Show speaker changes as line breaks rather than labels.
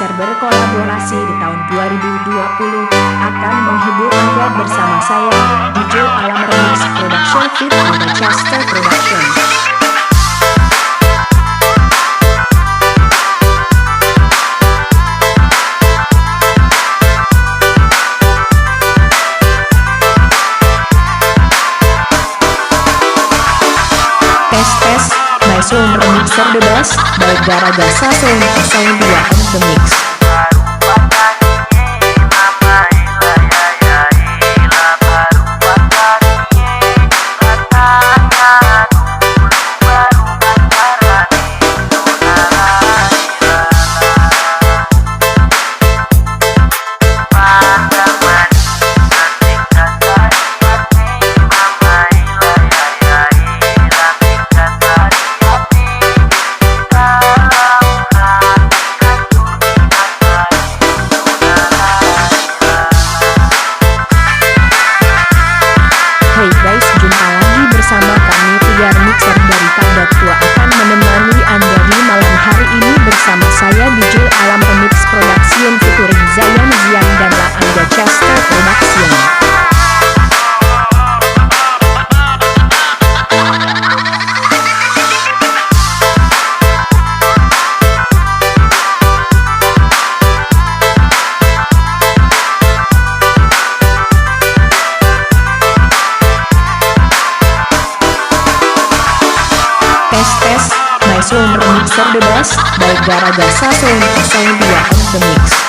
Remixer berkolaborasi di tahun 2020 akan menghibur Anda bersama saya, DJ Alam Remix Production Fit Alda Chester Production. Tes, my sound remixer the best, by Garagasa Sound 02 on the mix. Hey guys, jumpa lagi bersama kami tiga remixer dari Tanda Tua akan menemani Anda di malam hari ini bersama saya DJ Alam Remix Production featuring Zayan Zian dan La Alda Chester Production. Tes, my sound remixer the best, by Garagasa Sound 02 on the mix.